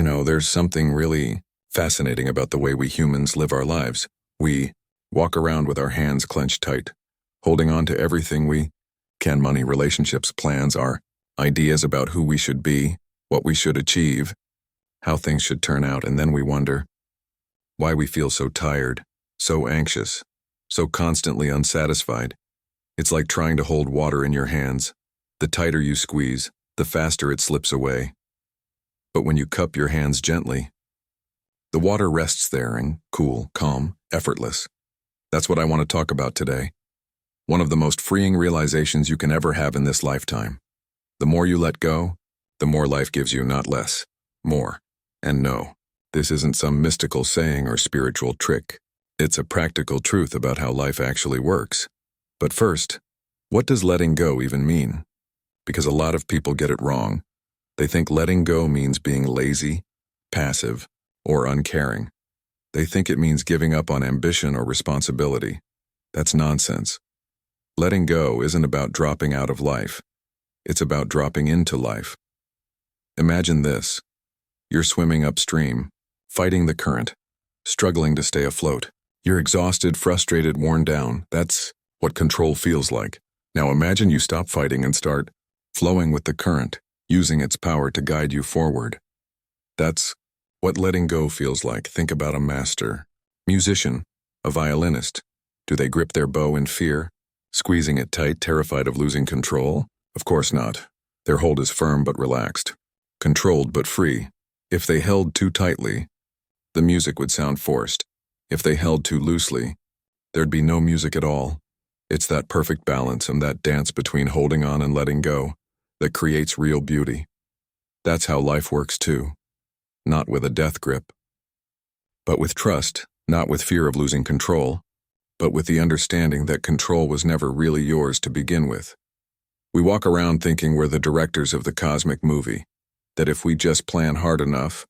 There's something really fascinating about the way we humans live our lives. We walk around with our hands clenched tight, holding on to everything we can: money, relationships, plans, our ideas about who we should be, what we should achieve, how things should turn out, and then we wonder why we feel so tired, so anxious, so constantly unsatisfied. It's like trying to hold water in your hands. The tighter you squeeze, the faster it slips away. But when you cup your hands gently, the water rests there and cool, calm, effortless. That's what I want to talk about today. One of the most freeing realizations you can ever have in this lifetime. The more you let go, the more life gives you, not less, more. And no, this isn't some mystical saying or spiritual trick. It's a practical truth about how life actually works. But first, what does letting go even mean? Because a lot of people get it wrong. They think letting go means being lazy, passive, or uncaring. They think it means giving up on ambition or responsibility. That's nonsense. Letting go isn't about dropping out of life. It's about dropping into life. Imagine this. You're swimming upstream, fighting the current, struggling to stay afloat. You're exhausted, frustrated, worn down. That's what control feels like. Now imagine you stop fighting and start flowing with the current, using its power to guide you forward. That's what letting go feels like. Think about a master musician, a violinist. Do they grip their bow in fear, squeezing it tight, terrified of losing control? Of course not. Their hold is firm but relaxed, controlled but free. If they held too tightly, the music would sound forced. If they held too loosely, there'd be no music at all. It's that perfect balance and that dance between holding on and letting go that creates real beauty. That's how life works too. Not with a death grip, but with trust, not with fear of losing control, but with the understanding that control was never really yours to begin with. We walk around thinking we're the directors of the cosmic movie, that if we just plan hard enough,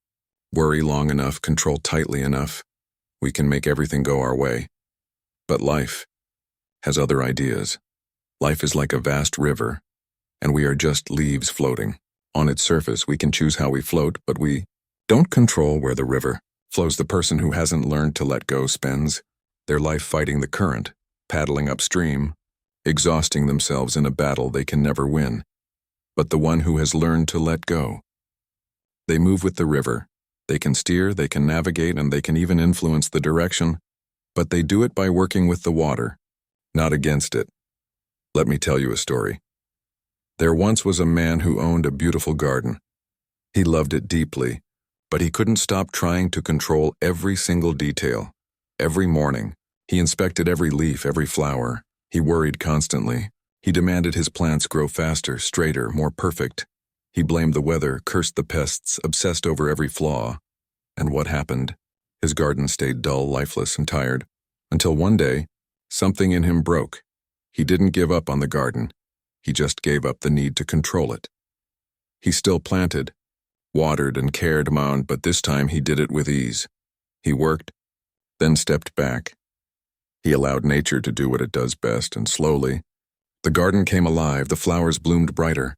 worry long enough, control tightly enough, we can make everything go our way. But life has other ideas. Life is like a vast river, and we are just leaves floating. On its surface, we can choose how we float, but we don't control where the river flows. The person who hasn't learned to let go spends their life fighting the current, paddling upstream, exhausting themselves in a battle they can never win. But the one who has learned to let go, they move with the river. They can steer, they can navigate, and they can even influence the direction, but they do it by working with the water, not against it. Let me tell you a story. There once was a man who owned a beautiful garden. He loved it deeply, but he couldn't stop trying to control every single detail. Every morning, he inspected every leaf, every flower. He worried constantly. He demanded his plants grow faster, straighter, more perfect. He blamed the weather, cursed the pests, obsessed over every flaw. And what happened? His garden stayed dull, lifeless, and tired, until one day, something in him broke. He didn't give up on the garden. He just gave up the need to control it. He still planted, watered, and cared, mound, but this time he did it with ease. He worked, then stepped back. He allowed nature to do what it does best, and slowly, the garden came alive, the flowers bloomed brighter.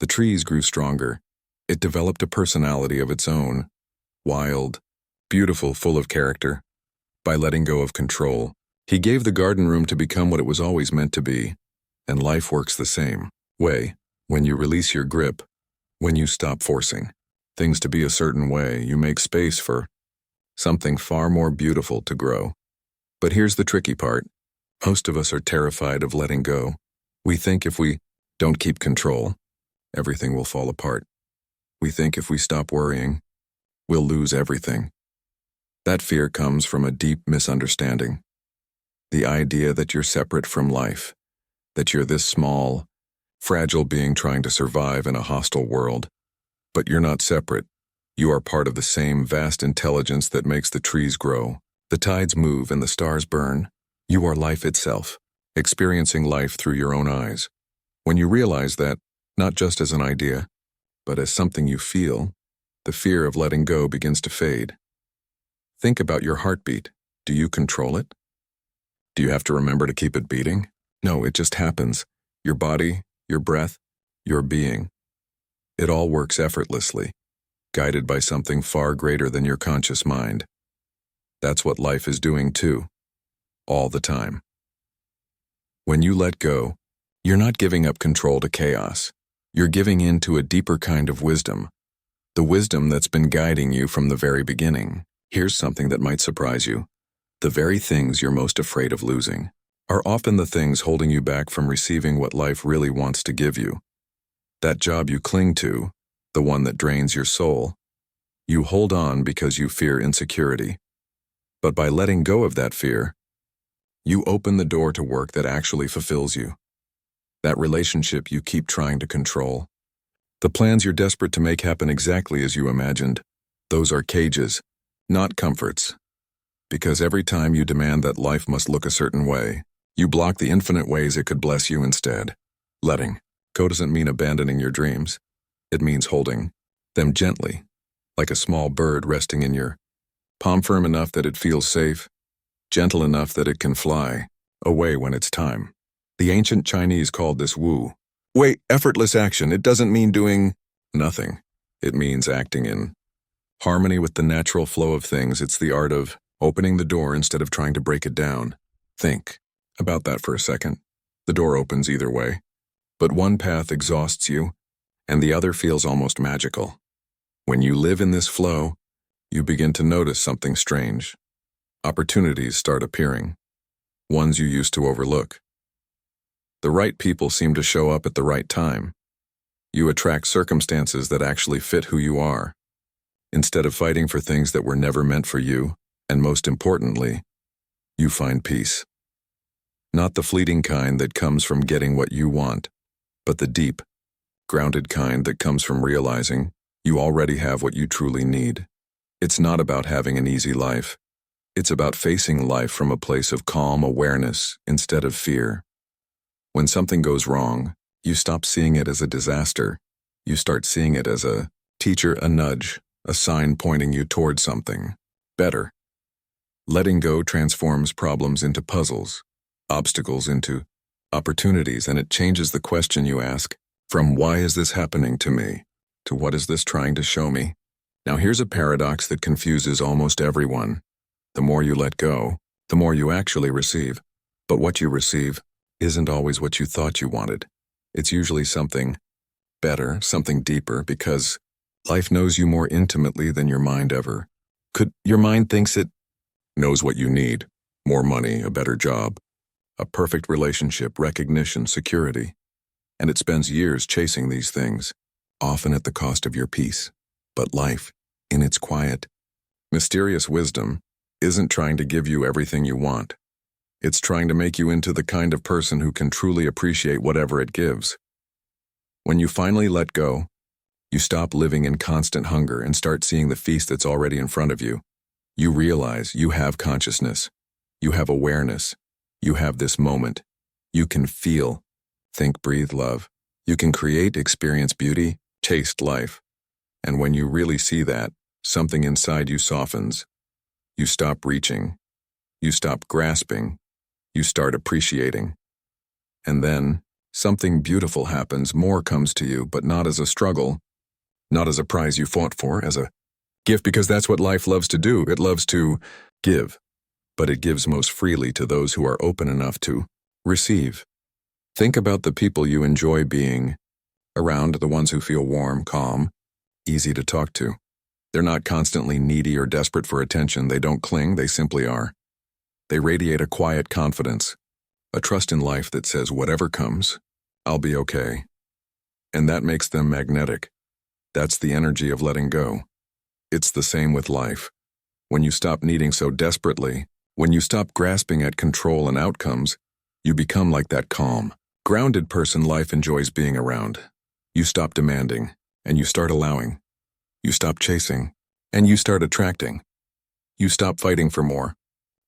The trees grew stronger. It developed a personality of its own, wild, beautiful, full of character. By letting go of control, he gave the garden room to become what it was always meant to be. And life works the same way. When you release your grip, when you stop forcing things to be a certain way, you make space for something far more beautiful to grow. But here's the tricky part. Most of us are terrified of letting go. We think if we don't keep control, everything will fall apart. We think if we stop worrying, we'll lose everything. That fear comes from a deep misunderstanding. The idea that you're separate from life, that you're this small, fragile being trying to survive in a hostile world. But you're not separate. You are part of the same vast intelligence that makes the trees grow, the tides move, and the stars burn. You are life itself, experiencing life through your own eyes. When you realize that, not just as an idea, but as something you feel, the fear of letting go begins to fade. Think about your heartbeat. Do you control it? Do you have to remember to keep it beating? No, it just happens. Your body, your breath, your being. It all works effortlessly. guided by something far greater than your conscious mind. That's what life is doing too, all the time. When you let go, you're not giving up control to chaos. You're giving in to a deeper kind of wisdom, the wisdom that's been guiding you from the very beginning. Here's something that might surprise you. The very things you're most afraid of losing are often the things holding you back from receiving what life really wants to give you. That job you cling to, the one that drains your soul, you hold on because you fear insecurity. But by letting go of that fear, you open the door to work that actually fulfills you. That relationship you keep trying to control. The plans you're desperate to make happen exactly as you imagined. Those are cages, not comforts. Because every time you demand that life must look a certain way, you block the infinite ways it could bless you instead. Letting go doesn't mean abandoning your dreams. It means holding them gently, like a small bird resting in your palm, firm enough that it feels safe, gentle enough that it can fly away when it's time. The ancient Chinese called this wu wei, effortless action. It doesn't mean doing nothing. It means acting in harmony with the natural flow of things. It's the art of opening the door instead of trying to break it down. Think about that for a second. The door opens either way, but one path exhausts you, and the other feels almost magical. When you live in this flow, you begin to notice something strange. Opportunities start appearing, ones you used to overlook. The right people seem to show up at the right time. You attract circumstances that actually fit who you are, instead of fighting for things that were never meant for you, and most importantly, you find peace. Not the fleeting kind that comes from getting what you want, but the deep, grounded kind that comes from realizing you already have what you truly need. It's not about having an easy life. It's about facing life from a place of calm awareness instead of fear. When something goes wrong, you stop seeing it as a disaster. You start seeing it as a teacher, a nudge, a sign pointing you toward something better. Letting go transforms problems into puzzles, obstacles into opportunities, and it changes the question you ask from "why is this happening to me?" to "what is this trying to show me?" Now here's a paradox that confuses almost everyone. The more you let go, the more you actually receive. But what you receive isn't always what you thought you wanted. It's usually something better, something deeper, because life knows you more intimately than your mind ever could. Your mind thinks it knows what you need: more money, a better job, a perfect relationship, recognition, security. And it spends years chasing these things, often at the cost of your peace. But life, in its quiet, mysterious wisdom, isn't trying to give you everything you want. It's trying to make you into the kind of person who can truly appreciate whatever it gives. When you finally let go, you stop living in constant hunger and start seeing the feast that's already in front of you. You realize you have consciousness. You have awareness. You have this moment. You can feel, think, breathe, love. You can create, experience beauty, taste life. And when you really see that, something inside you softens. You stop reaching. You stop grasping. You start appreciating. And then, something beautiful happens. More comes to you, but not as a struggle, not as a prize you fought for, as a gift, because that's what life loves to do. It loves to give, but it gives most freely to those who are open enough to receive. Think about the people you enjoy being around, the ones who feel warm, calm, easy to talk to. They're not constantly needy or desperate for attention. They don't cling, they simply are. They radiate a quiet confidence, a trust in life that says, whatever comes, I'll be okay. And that makes them magnetic. That's the energy of letting go. It's the same with life. When you stop needing so desperately, when you stop grasping at control and outcomes, you become like that calm, grounded person life enjoys being around. You stop demanding, and you start allowing. You stop chasing, and you start attracting. You stop fighting for more,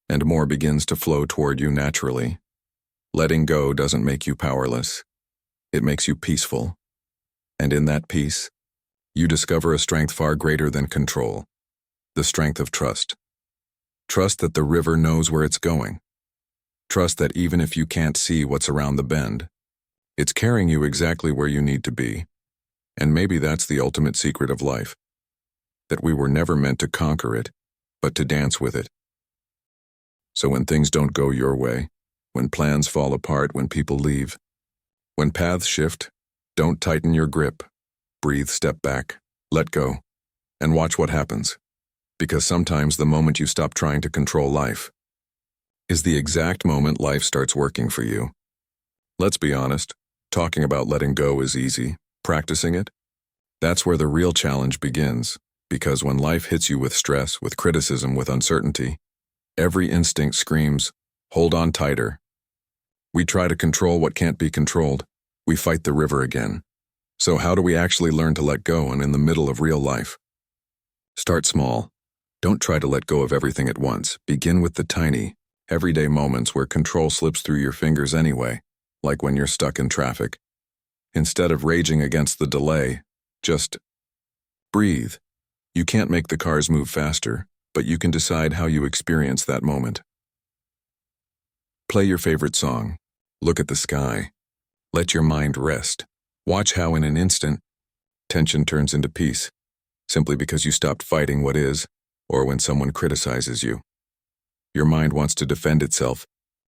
and more begins to flow toward you naturally. Letting go doesn't make you powerless. It makes you peaceful. And in that peace, you discover a strength far greater than control, the strength of trust. Trust that the river knows where it's going. Trust that even if you can't see what's around the bend, it's carrying you exactly where you need to be. And maybe that's the ultimate secret of life. that we were never meant to conquer it, but to dance with it. So when things don't go your way, when plans fall apart, when people leave, when paths shift, don't tighten your grip. Breathe, step back, let go, and watch what happens. Because sometimes the moment you stop trying to control life is the exact moment life starts working for you. Let's be honest, talking about letting go is easy. Practicing it? That's where the real challenge begins. Because when life hits you with stress, with criticism, with uncertainty, every instinct screams, hold on tighter. We try to control what can't be controlled. We fight the river again. So how do we actually learn to let go and in the middle of real life? Start small. Don't try to let go of everything at once. Begin with the tiny, everyday moments where control slips through your fingers anyway, like when you're stuck in traffic. Instead of raging against the delay, just breathe. You can't make the cars move faster, but you can decide how you experience that moment. Play your favorite song. Look at the sky. Let your mind rest. Watch how in an instant, tension turns into peace, simply because you stopped fighting what is, or when someone criticizes you. Your mind wants to defend itself,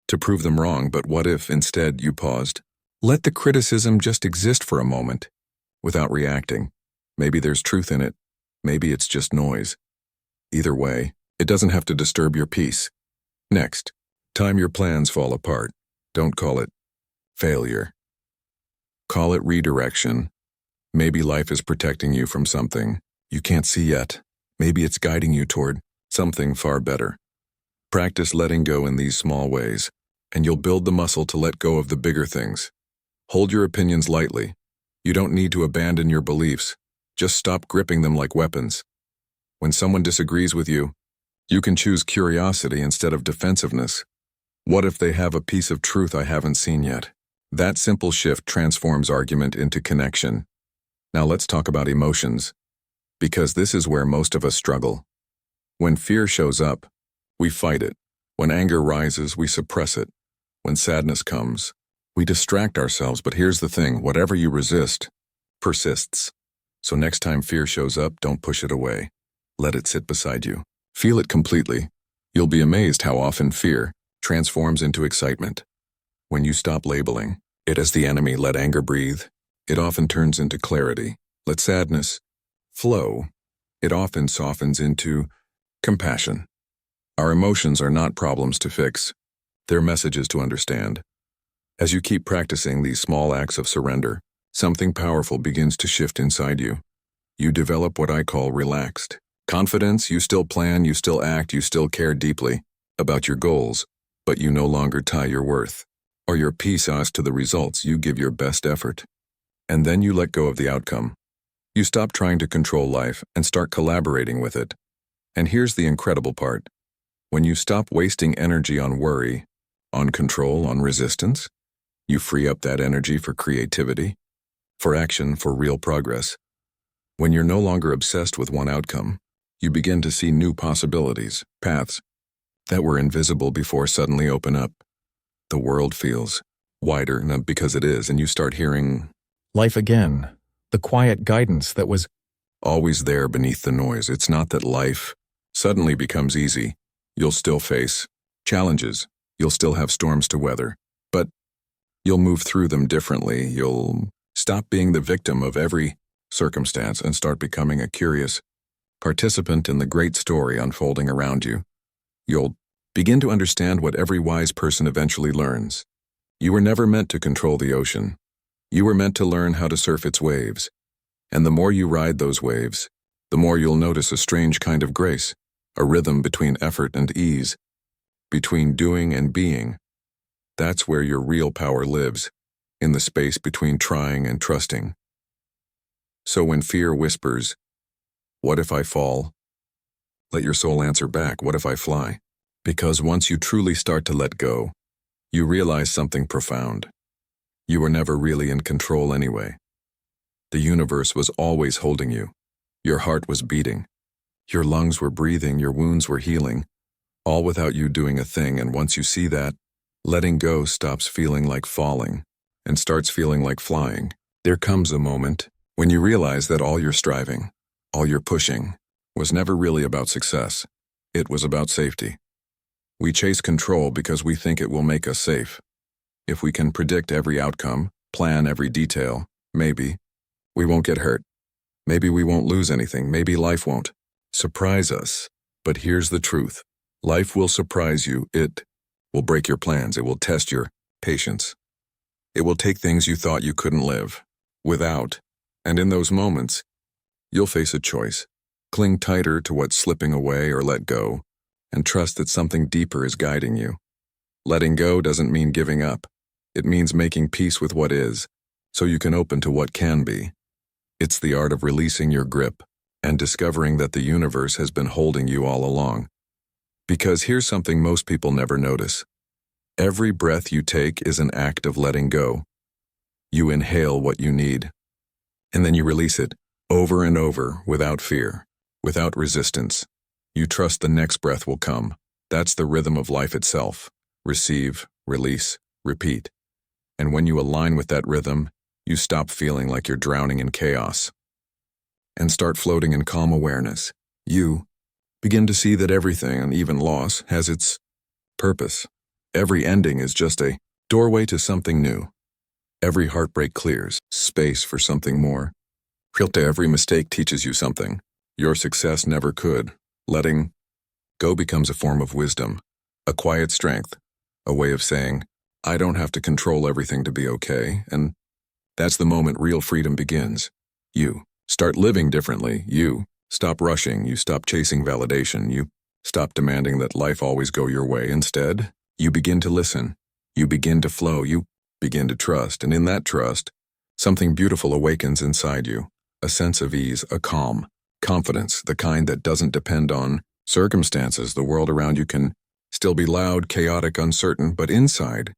to prove them wrong, but what if instead you paused? Let the criticism just exist for a moment, without reacting. Maybe there's truth in it. Maybe it's just noise. Either way, it doesn't have to disturb your peace. Next, time your plans fall apart. Don't call it failure. Call it redirection. Maybe life is protecting you from something you can't see yet. Maybe it's guiding you toward something far better. Practice letting go in these small ways, and you'll build the muscle to let go of the bigger things. Hold your opinions lightly. You don't need to abandon your beliefs. Just stop gripping them like weapons. When someone disagrees with you, you can choose curiosity instead of defensiveness. What if they have a piece of truth I haven't seen yet? That simple shift transforms argument into connection. Now let's talk about emotions, because this is where most of us struggle. When fear shows up, we fight it. When anger rises, we suppress it. When sadness comes, we distract ourselves. But here's the thing, whatever you resist persists. So next time fear shows up, don't push it away. Let it sit beside you. Feel it completely. You'll be amazed how often fear transforms into excitement. When you stop labeling it as the enemy, let anger breathe, it often turns into clarity. Let sadness flow. It often softens into compassion. Our emotions are not problems to fix. They're messages to understand. As you keep practicing these small acts of surrender, something powerful begins to shift inside you. You develop what I call relaxed confidence. You still plan, you still act, you still care deeply about your goals, but you no longer tie your worth or your peace as to the results. You give your best effort. And then you let go of the outcome. You stop trying to control life and start collaborating with it. And here's the incredible part. When you stop wasting energy on worry, on control, on resistance, you free up that energy for creativity, for action, for real progress. When you're no longer obsessed with one outcome, you begin to see new possibilities, paths that were invisible before suddenly open up. The world feels wider, not because it is, and you start hearing life again, the quiet guidance that was always there beneath the noise. It's not that life suddenly becomes easy. You'll still face challenges. You'll still have storms to weather, but you'll move through them differently. You'll stop being the victim of every circumstance and start becoming a curious participant in the great story unfolding around you. You'll begin to understand what every wise person eventually learns. You were never meant to control the ocean. You were meant to learn how to surf its waves. And the more you ride those waves, the more you'll notice a strange kind of grace, a rhythm between effort and ease, between doing and being. That's where your real power lives, in the space between trying and trusting. So when fear whispers, "What if I fall?" let your soul answer back, "What if I fly?" Because once you truly start to let go, you realize something profound. You were never really in control anyway. The universe was always holding you. Your heart was beating. Your lungs were breathing, your wounds were healing, all without you doing a thing. And once you see that, letting go stops feeling like falling and starts feeling like flying. There comes a moment when you realize that all your striving, all your pushing, was never really about success. It was about safety. We chase control because we think it will make us safe. If we can predict every outcome, plan every detail, maybe we won't get hurt. Maybe we won't lose anything. Maybe life won't surprise us. But here's the truth. Life will surprise you. It will break your plans. It will test your patience. It will take things you thought you couldn't live without. And in those moments, you'll face a choice. Cling tighter to what's slipping away or let go, and trust that something deeper is guiding you. Letting go doesn't mean giving up. It means making peace with what is, so you can open to what can be. It's the art of releasing your grip and discovering that the universe has been holding you all along. Because here's something most people never notice. Every breath you take is an act of letting go. You inhale what you need, and then you release it over and over without fear, without resistance. You trust the next breath will come. That's the rhythm of life itself. Receive, release, repeat. And when you align with that rhythm, you stop feeling like you're drowning in chaos and start floating in calm awareness. You begin to see that everything, and even loss, has its purpose. Every ending is just a doorway to something new. Every heartbreak clears space for something more. Every mistake teaches you something your success never could. Letting go becomes a form of wisdom, a quiet strength, a way of saying, I don't have to control everything to be okay, and that's the moment real freedom begins. You start living differently. You stop rushing. You stop chasing validation. You stop demanding that life always go your way. Instead, you begin to listen. You begin to flow. You begin to trust. And in that trust, something beautiful awakens inside you. A sense of ease, a calm, confidence, the kind that doesn't depend on circumstances. The world around you can still be loud, chaotic, uncertain, but inside,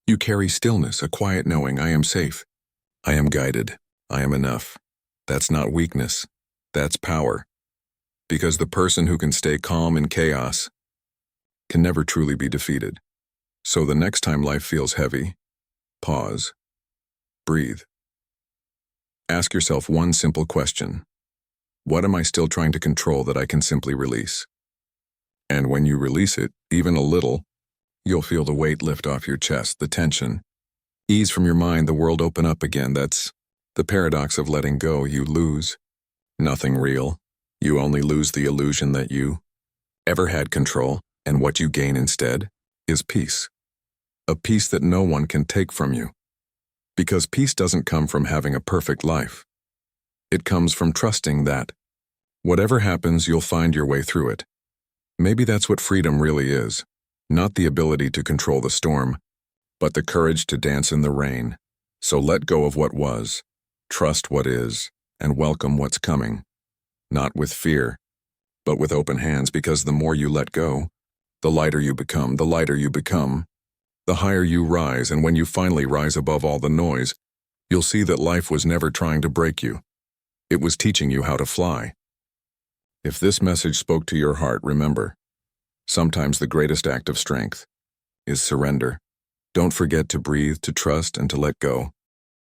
you carry stillness, a quiet knowing, I am safe. I am guided. I am enough. That's not weakness. That's power. Because the person who can stay calm in chaos can never truly be defeated. So the next time life feels heavy, pause. Breathe. Ask yourself one simple question. What am I still trying to control that I can simply release? And when you release it, even a little, you'll feel the weight lift off your chest, the tension ease from your mind, the world open up again. That's the paradox of letting go. You lose nothing real. You only lose the illusion that you ever had control, and what you gain instead is peace. A peace that no one can take from you. Because peace doesn't come from having a perfect life. It comes from trusting that whatever happens, you'll find your way through it. Maybe that's what freedom really is. Not the ability to control the storm, but the courage to dance in the rain. So let go of what was, trust what is, and welcome what's coming. Not with fear, but with open hands, because the more you let go, the lighter you become. The lighter you become, the higher you rise, and when you finally rise above all the noise, you'll see that life was never trying to break you. It was teaching you how to fly. If this message spoke to your heart, remember, sometimes the greatest act of strength is surrender. Don't forget to breathe, to trust, and to let go.